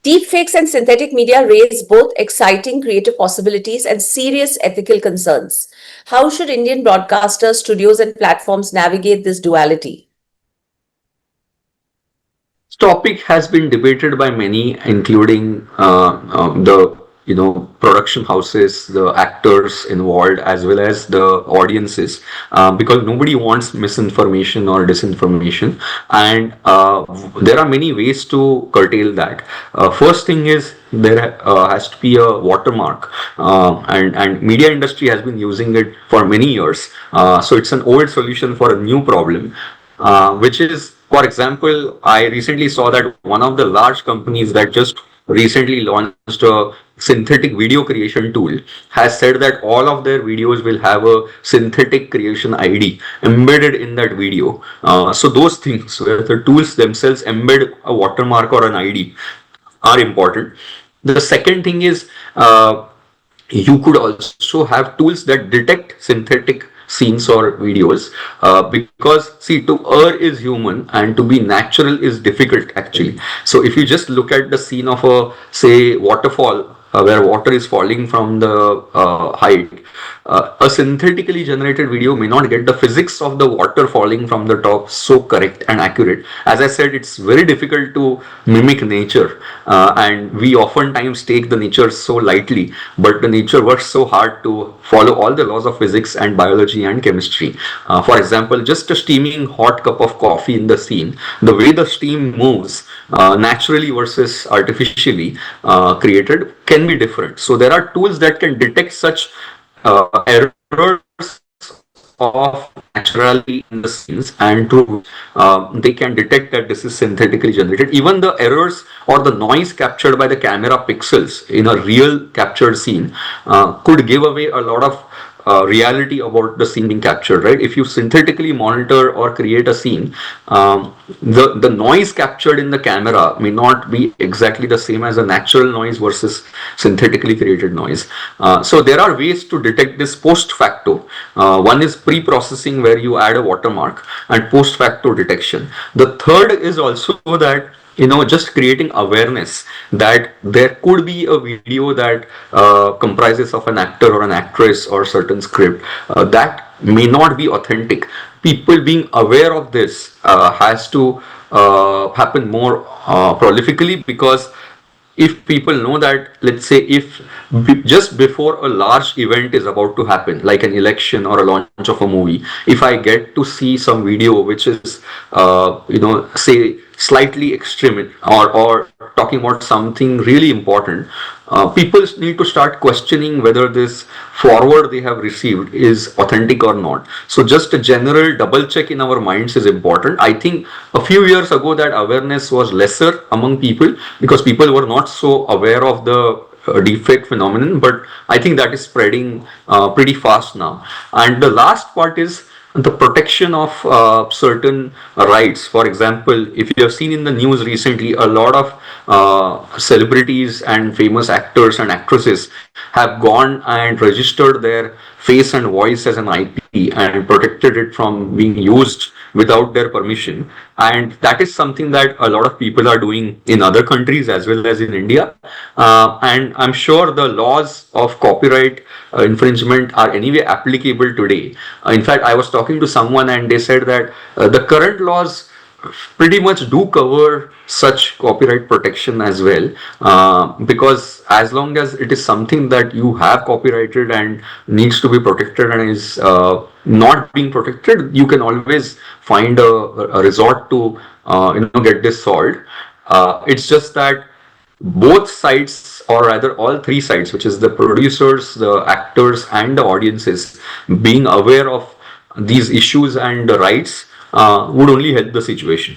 Deepfakes and synthetic media raise both exciting creative possibilities and serious ethical concerns. How should Indian broadcasters, studios, and platforms navigate this duality? This topic has been debated by many, including the production houses, the actors involved, as well as the audiences, because nobody wants misinformation or disinformation, and there are many ways to curtail that. First thing is there has to be a watermark, and media industry has been using it for many years. So it's an old solution for a new problem, which is, for example, I recently saw that one of the large companies that just recently launched a synthetic video creation tool has said that all of their videos will have a synthetic creation ID embedded in that video. So those things, where the tools themselves embed a watermark or an ID, are important. The second thing is, you could also have tools that detect synthetic scenes or videos, because see, to err is human and to be natural is difficult actually. So if you just look at the scene of a, say, waterfall, where water is falling from the height, a synthetically generated video may not get the physics of the water falling from the top so correct and accurate. As I said, it's very difficult to mimic nature, and we oftentimes take the nature so lightly, but the nature works so hard to follow all the laws of physics and biology and chemistry. For example, just a steaming hot cup of coffee in the scene, the way the steam moves naturally versus artificially created can be different. So there are tools that can detect such errors of naturality in the scenes, and to they can detect that this is synthetically generated. Even the errors or the noise captured by the camera pixels in a real captured scene could give away a lot of reality about the scene being captured, right? If you synthetically monitor or create a scene, the noise captured in the camera may not be exactly the same as a natural noise versus synthetically created noise. So there are ways to detect this post facto. One is pre-processing, where you add a watermark, and post facto detection. The third is also that, just creating awareness that there could be a video that comprises of an actor or an actress or certain script that may not be authentic. People being aware of this has to happen more prolifically, because if people know that, let's say, if just before a large event is about to happen, like an election or a launch of a movie, if I get to see some video which is say slightly extreme, or talking about something really important, people need to start questioning whether this forward they have received is authentic or not. So just a general double check in our minds is important. I think a few years ago that awareness was lesser among people, because people were not so aware of the deepfake phenomenon, but I think that is spreading pretty fast now. And the last part is the protection of certain rights. For example, if you have seen in the news recently, a lot of celebrities and famous actors and actresses have gone and registered their face and voice as an IP and protected it from being used without their permission. And that is something that a lot of people are doing in other countries as well as in India. And I'm sure the laws of copyright infringement are anyway applicable today. In fact, I was talking to someone and they said that the current laws pretty much do cover such copyright protection as well, because as long as it is something that you have copyrighted and needs to be protected and is not being protected, you can always find a resort to get this solved. It's just that both sides, or rather all three sides, which is the producers, the actors, and the audiences, being aware of these issues and the rights would only help the situation.